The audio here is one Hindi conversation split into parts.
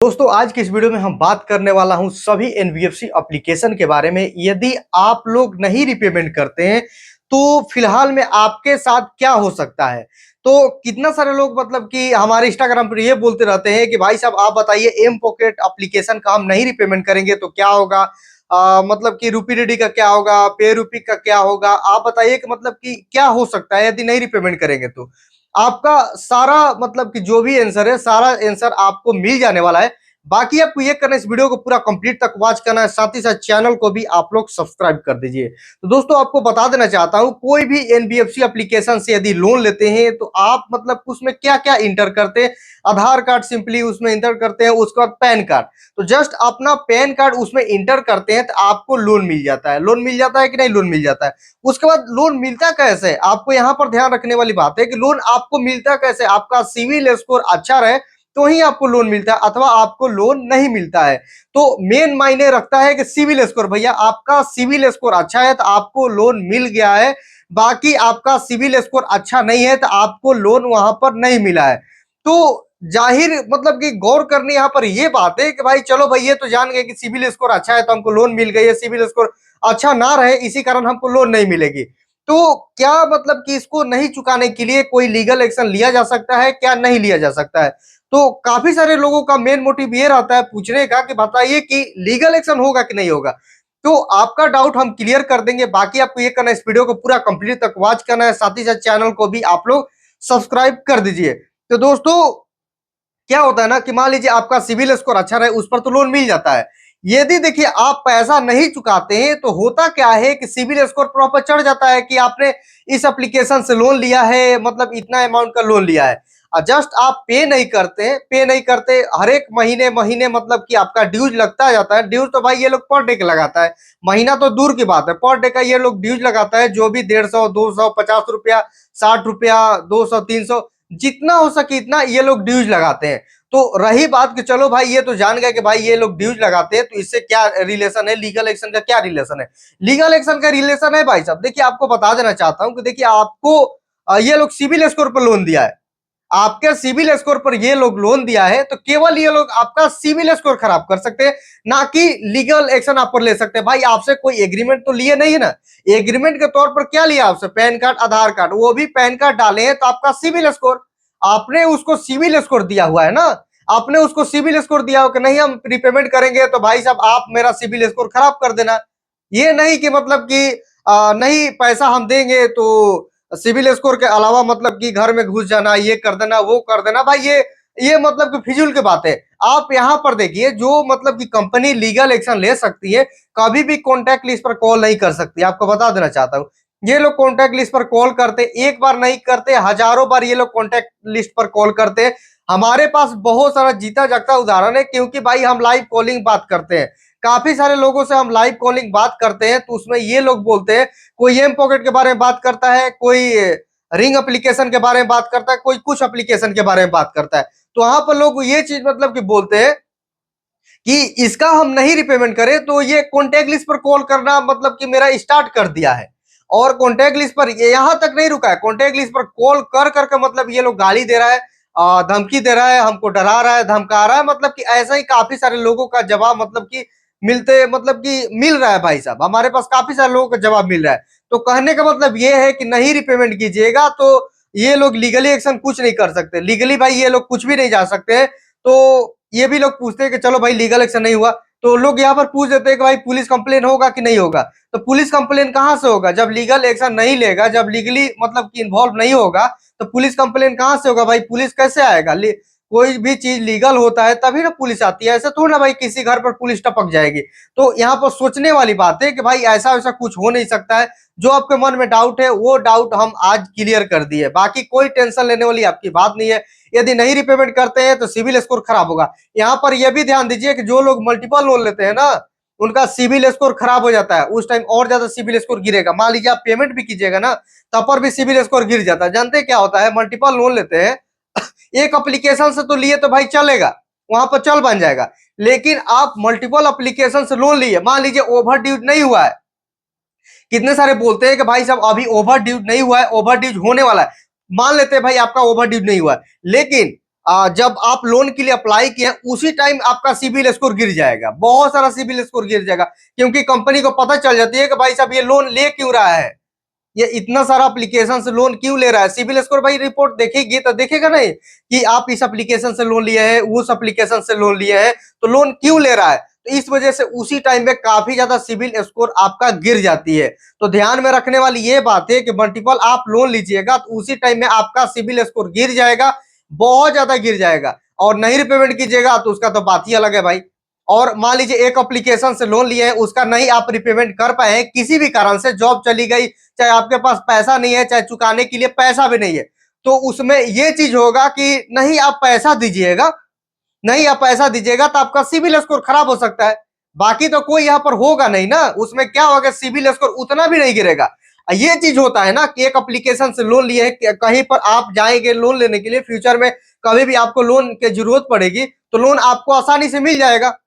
दोस्तों आज की इस वीडियो में हम बात करने वाला हूं सभी एनबीएफसी एप्लीकेशन के बारे में। यदि आप लोग नहीं रिपेमेंट करते हैं तो फिलहाल में आपके साथ क्या हो सकता है। तो कितना सारे लोग मतलब कि हमारे इंस्टाग्राम पर ये बोलते रहते हैं कि भाई साहब आप बताइए एम पॉकेट एप्लीकेशन का हम नहीं रिपेमेंट करेंगे तो क्या होगा। मतलब कि रूपी रेडी का क्या होगा, पे रूपी का क्या होगा, आप बताइए कि मतलब कि क्या हो सकता है यदि नहीं रिपेमेंट करेंगे तो। आपका सारा मतलब कि जो भी आंसर है सारा आंसर आपको मिल जाने वाला है। बाकी आपको ये करना है, इस वीडियो को पूरा कंप्लीट तक वॉच करना है, साथ ही साथ चैनल को भी आप लोग सब्सक्राइब कर दीजिए। तो दोस्तों आपको बता देना चाहता हूं, कोई भी एनबीएफसी एप्लीकेशन से यदि लोन लेते हैं तो आप मतलब उसमें क्या क्या इंटर करते हैं। आधार कार्ड सिंपली उसमें इंटर करते हैं, उसके बाद पैन कार्ड। तो जस्ट अपना पैन कार्ड उसमें इंटर करते हैं तो आपको लोन मिल जाता है। लोन मिल जाता है कि नहीं, लोन मिल जाता है। उसके बाद लोन मिलता कैसे, आपको यहां पर ध्यान रखने वाली बात है कि लोन आपको मिलता कैसे। आपका सिविल स्कोर अच्छा रहे तो ही आपको लोन मिलता है, अथवा आपको लोन नहीं मिलता है। तो मेन मायने रखता है कि सिविल स्कोर। भैया आपका सिविल स्कोर अच्छा है तो आपको लोन मिल गया है, बाकी आपका सिविल स्कोर अच्छा नहीं है तो आपको लोन वहां पर नहीं मिला है। तो जाहिर मतलब कि गौर करनी यहाँ पर ये बात है कि भाई चलो भाई ये तो जान गए कि सिविल स्कोर अच्छा है तो हमको लोन मिल गई है, सिविल स्कोर अच्छा ना रहे इसी कारण हमको लोन नहीं मिलेगी। तो क्या मतलब कि इसको नहीं चुकाने के लिए कोई लीगल एक्शन लिया जा सकता है, क्या नहीं लिया जा सकता है। तो काफी सारे लोगों का मेन मोटिव ये रहता है पूछने का कि बताइए कि लीगल एक्शन होगा कि नहीं होगा। तो आपका डाउट हम क्लियर कर देंगे। बाकी आपको ये करना है, इस वीडियो को पूरा कंप्लीट तक वॉच करना है, साथ ही साथ चैनल को भी आप लोग सब्सक्राइब कर दीजिए। तो दोस्तों क्या होता है ना कि मान लीजिए आपका सिविल स्कोर अच्छा रहे, उस पर तो लोन मिल जाता है। यदि देखिए आप पैसा नहीं चुकाते हैं तो होता क्या है कि सिविल स्कोर प्रॉपर चढ़ जाता है कि आपने इस एप्लीकेशन से लोन लिया है, मतलब इतना अमाउंट का लोन लिया है। और जस्ट आप पे नहीं करते हैं, पे नहीं करते, हर एक महीने महीने मतलब कि आपका ड्यूज लगता जाता है। ड्यूज तो भाई ये लोग पर डे का लगाता है, महीना तो दूर की बात है, पर डे का ये लोग ड्यूज लगाता है। जो भी 150, 200, 50 रुपया, 60 रुपया, 200, 300, जितना हो सके इतना ये लोग ड्यूज लगाते हैं। तो रही बात कि चलो भाई ये तो जान गए कि भाई ये लोग ड्यूज लगाते हैं तो इससे क्या रिलेशन है, लीगल एक्शन का क्या रिलेशन है। लीगल एक्शन का रिलेशन है भाई साहब, देखिए आपको बता देना चाहता हूं कि देखिए आपको ये लोग सिविल स्कोर पर लोन दिया है। आपके सिविल स्कोर पर ये लोग लोन दिया है तो केवल ये लोग आपका सिविल स्कोर खराब कर सकते हैं, ना कि लीगल एक्शन आप पर ले सकते हैं। भाई आपसे कोई एग्रीमेंट तो लिए नहीं है ना। एग्रीमेंट के तौर पर क्या लिया आपसे, पैन कार्ड, आधार कार्ड, वो भी पैन कार्ड डाले हैं तो आपका सिविल स्कोर, आपने उसको सिविल स्कोर दिया हुआ है ना। आपने उसको सिविल स्कोर दिया हो कि नहीं हम रिपेमेंट करेंगे तो भाई साहब आप मेरा सिविल स्कोर खराब कर देना। ये नहीं कि मतलब कि नहीं पैसा हम देंगे तो सिविल स्कोर के अलावा मतलब कि घर में घुस जाना, ये कर देना, वो कर देना। भाई ये मतलब कि फिजूल की बात है। आप यहाँ पर देखिए जो मतलब कि कंपनी लीगल एक्शन ले सकती है, कभी भी कॉन्टैक्ट लिस्ट पर कॉल नहीं कर सकती। आपको बता देना चाहता हूँ, ये लोग कॉन्टैक्ट लिस्ट पर कॉल करते, एक बार नहीं करते, हजारों बार ये लोग कॉन्टैक्ट लिस्ट पर कॉल करते। हमारे पास बहुत सारा जीता जागता उदाहरण है, क्योंकि भाई हम लाइव कॉलिंग बात करते हैं। काफी सारे लोगों से हम लाइव कॉलिंग बात करते हैं तो उसमें ये लोग बोलते हैं, कोई एम पॉकेट के बारे में बात करता है, कोई रिंग एप्लीकेशन के बारे में बात करता है, कोई कुछ एप्लीकेशन के बारे में बात करता है। तो वहां पर लोग ये चीज मतलब कि बोलते हैं कि इसका हम नहीं रिपेमेंट करें तो ये कॉन्टैक्ट लिस्ट पर कॉल करना मतलब कि मेरा स्टार्ट कर दिया है। और कॉन्टैक्ट लिस्ट पर यहां तक नहीं रुका है, कॉन्टैक्ट लिस्ट पर कॉल कर करके मतलब ये लोग गाली दे रहा है, धमकी दे रहा है, हमको डरा रहा है, धमका रहा है। मतलब कि ऐसा ही काफी सारे लोगों का जवाब मतलब कि मिलते मतलब कि मिल रहा है। भाई साहब हमारे पास काफी सारे लोगों का जवाब मिल रहा है। तो कहने का मतलब ये है कि नहीं रिपेमेंट कीजिएगा तो ये लोग लीगली एक्शन कुछ नहीं कर सकते। लीगली भाई ये लोग कुछ भी नहीं जा सकते। तो ये भी लोग पूछते हैं कि चलो भाई लीगल एक्शन नहीं हुआ तो लोग यहाँ पर पूछ देते हैं कि भाई पुलिस कंप्लेन होगा कि नहीं होगा। तो पुलिस कंप्लेन कहां से होगा, जब लीगल एक्शन नहीं लेगा, जब लीगली मतलब कि इन्वॉल्व नहीं होगा तो पुलिस कंप्लेन कहां से होगा। भाई पुलिस कैसे आएगा, कोई भी चीज लीगल होता है तभी ना पुलिस आती है, ऐसा थोड़ा ना भाई किसी घर पर पुलिस टपक जाएगी। तो यहाँ पर सोचने वाली बात है कि भाई ऐसा वैसा कुछ हो नहीं सकता है। जो आपके मन में डाउट है वो डाउट हम आज क्लियर कर दिए, बाकी कोई टेंशन लेने वाली आपकी बात नहीं है। यदि नहीं रिपेमेंट करते हैं तो सिविल स्कोर खराब होगा। यहाँ पर यह भी ध्यान दीजिए कि जो लोग मल्टीपल लोन लेते हैं ना, उनका सिविल स्कोर खराब हो जाता है, उस टाइम और ज्यादा सिविल स्कोर गिरेगा। मान लीजिए आप पेमेंट भी कीजिएगा ना तब पर भी सिविल स्कोर गिर जाता है। जानते क्या होता है, मल्टीपल लोन लेते हैं, एक एप्लीकेशन से तो लिए तो भाई चलेगा, वहां पर चल बन जाएगा। लेकिन आप मल्टीपल एप्लीकेशन से लोन लिए, मान लीजिए ओवर ड्यू नहीं हुआ है। कितने सारे बोलते हैं कि भाई साहब अभी ओवर ड्यू नहीं हुआ है, ओवर ड्यू होने वाला है। मान लेते हैं भाई आपका ओवर ड्यू नहीं हुआ है, लेकिन जब आप लोन के लिए अप्लाई किए उसी टाइम आपका सिबिल स्कोर गिर जाएगा, बहुत सारा सिबिल स्कोर गिर जाएगा, क्योंकि कंपनी को पता चल जाती है कि भाई साहब ये लोन ले क्यों रहा है, ये इतना सारा एप्लीकेशन से लोन क्यों ले रहा है। सिबिल स्कोर भाई रिपोर्ट देखेगी तो देखेगा नहीं कि आप इस एप्लीकेशन से लोन लिए हैं, उस एप्लीकेशन से लोन लिए हैं, तो लोन क्यों ले रहा है। तो इस वजह से उसी टाइम में काफी ज्यादा सिबिल स्कोर आपका गिर जाती है। तो ध्यान में रखने वाली ये बात है कि मल्टीपल आप लोन लीजिएगा तो उसी टाइम में आपका सिबिल स्कोर गिर जाएगा, बहुत ज्यादा गिर जाएगा, और नहीं रिपेमेंट कीजिएगा तो उसका तो बात ही अलग है भाई। और मान लीजिए एक एप्लीकेशन से लोन लिए हैं, उसका नहीं आप रिपेमेंट कर पाए हैं, किसी भी कारण से जॉब चली गई, चाहे आपके पास पैसा नहीं है, चाहे चुकाने के लिए पैसा भी नहीं है, तो उसमें ये चीज होगा कि नहीं आप पैसा दीजिएगा, नहीं आप पैसा दीजिएगा तो आपका सिबिल स्कोर खराब हो सकता है। बाकी तो कोई यहाँ पर होगा नहीं ना, उसमें क्या होगा, सिबिल स्कोर उतना भी नहीं गिरेगा। ये चीज होता है ना कि एक एप्लीकेशन से लोन लिए है, कहीं पर आप जाएंगे लोन लेने के लिए, फ्यूचर में कभी भी आपको लोन की जरूरत पड़ेगी तो लोन आपको आसानी से मिल जाएगा,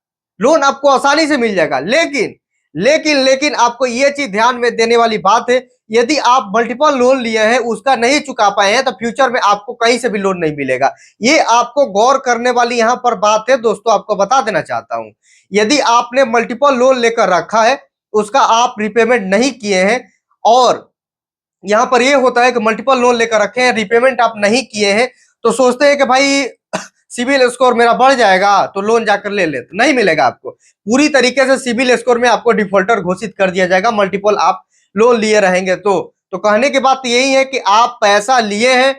लोन आपको आसानी से मिल जाएगा। लेकिन लेकिन लेकिन आपको ये चीज ध्यान में देने वाली बात है, यदि आप मल्टीपल लोन लिए हैं उसका नहीं चुका पाए हैं तो फ्यूचर में आपको कहीं से भी लोन नहीं मिलेगा। ये आपको गौर करने वाली यहां पर बात है दोस्तों, आपको बता देना चाहता हूं। यदि आपने मल्टीपल लोन लेकर रखा है, उसका आप रिपेमेंट नहीं किए हैं, और यहां पर ये होता है कि मल्टीपल लोन लेकर रखे हैं, रिपेमेंट आप नहीं किए हैं, तो सोचते हैं कि भाई सिबिल स्कोर मेरा बढ़ जाएगा तो लोन जाकर ले ले, तो नहीं मिलेगा आपको। पूरी तरीके से सिबिल स्कोर में आपको डिफॉल्टर घोषित कर दिया जाएगा, मल्टीपल आप लोन लिए रहेंगे तो कहने की बात यही है कि आप पैसा लिए हैं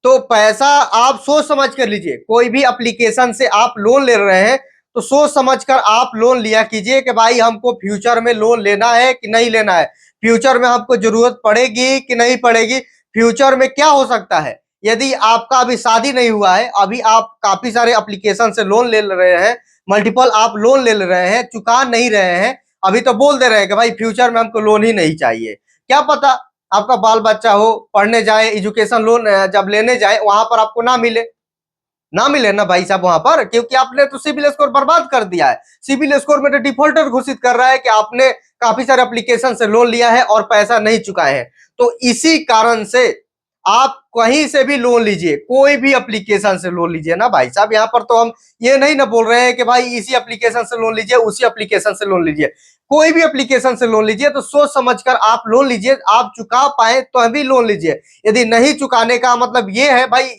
तो पैसा आप सोच समझ कर लीजिए। कोई भी एप्लीकेशन से आप लोन ले रहे हैं तो सोच समझ कर आप लोन लिया कीजिए कि भाई हमको फ्यूचर में लोन लेना है कि नहीं लेना है, फ्यूचर में हमको जरूरत पड़ेगी कि नहीं पड़ेगी, फ्यूचर में क्या हो सकता है। यदि आपका अभी शादी नहीं हुआ है, अभी आप काफी सारे एप्लीकेशन से लोन ले रहे हैं, मल्टीपल आप लोन ले रहे हैं, चुका नहीं रहे हैं, अभी तो बोल दे रहे हैं कि भाई फ्यूचर में हमको लोन ही नहीं चाहिए। क्या पता आपका बाल बच्चा हो, पढ़ने जाए, एजुकेशन लोन जब लेने जाए वहां पर आपको ना मिले ना भाई साहब वहां पर, क्योंकि आपने तो सिबिल स्कोर बर्बाद कर दिया है। सिबिल स्कोर में तो डिफॉल्टर घोषित कर रहा है कि आपने काफी सारे एप्लीकेशन से लोन लिया है और पैसा नहीं चुकाए हैं। तो इसी कारण से आप कहीं से भी लोन लीजिए, कोई भी एप्लीकेशन से लोन लीजिए ना भाई साहब, यहाँ पर तो हम ये नहीं ना बोल रहे हैं कि भाई इसी एप्लीकेशन से लोन लीजिए, उसी एप्लीकेशन से लोन लीजिए, कोई भी एप्लीकेशन से लोन लीजिए तो सोच समझकर आप लोन लीजिए, आप चुका पाए तो अभी लोन लीजिए। यदि नहीं चुकाने का मतलब ये है भाई,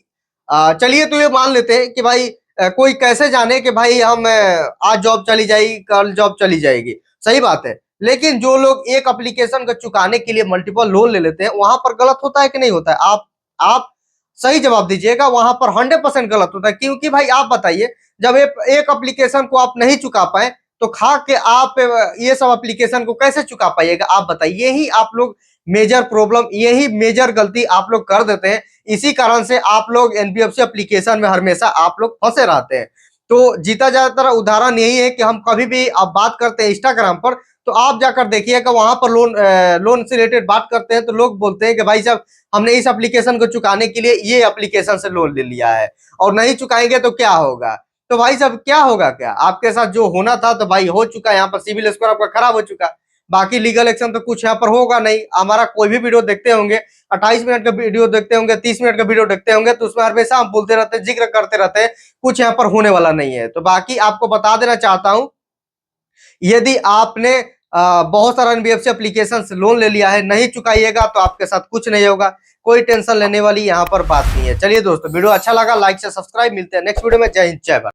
चलिए तो ये मान लेते हैं कि भाई कोई कैसे जाने कि भाई हम आज जॉब चली जाएगी, कल जॉब चली जाएगी, सही बात है। लेकिन जो लोग एक एप्लीकेशन को चुकाने के लिए मल्टीपल लोन ले लेते हैं, वहां पर गलत होता है कि नहीं होता है। आप सही जवाब दीजिएगा, वहां पर 100% गलत होता है। क्योंकि भाई आप बताइए, जब एक एप्लीकेशन को आप नहीं चुका पाए तो खा के आप ये सब एप्लीकेशन को कैसे चुका पाइएगा, आप बताइए। यही आप लोग मेजर प्रॉब्लम, यही मेजर गलती आप लोग कर देते हैं। इसी कारण से आप लोग एनबीएफसी एप्लीकेशन में हमेशा आप लोग फंसे रहते हैं। तो जीता ज्यादातर उदाहरण यही है कि हम कभी भी आप बात करते हैं इंस्टाग्राम पर, तो आप जाकर देखिएगा वहां पर लोन से रिलेटेड बात करते हैं तो लोग बोलते हैं कि भाई साहब हमने इस एप्लीकेशन को चुकाने के लिए ये एप्लीकेशन से लोन ले लिया है, और नहीं चुकाएंगे तो क्या होगा। तो भाई साहब क्या होगा, क्या आपके साथ जो होना था तो भाई हो चुका है, यहाँ पर सिविल स्कोर आपका खराब हो चुका। बाकी लीगल एक्शन तो कुछ यहाँ पर होगा नहीं। हमारा कोई भी वीडियो देखते होंगे, 28 मिनट का वीडियो देखते होंगे, 30 मिनट का वीडियो देखते होंगे, तो उसमें हमेशा हम बोलते रहते हैं, जिक्र करते रहते हैं, कुछ यहाँ पर होने वाला नहीं है। तो बाकी आपको बता देना चाहता हूँ, यदि आपने बहुत सारा एनबीएफसी एप्लीकेशन से लोन ले लिया है, नहीं चुकाइएगा तो आपके साथ कुछ नहीं होगा, कोई टेंशन लेने वाली यहाँ पर बात नहीं है। चलिए दोस्तों, वीडियो अच्छा लगा लाइक से सब्सक्राइब, मिलते हैं नेक्स्ट वीडियो में। जय हिंद, जय भारत।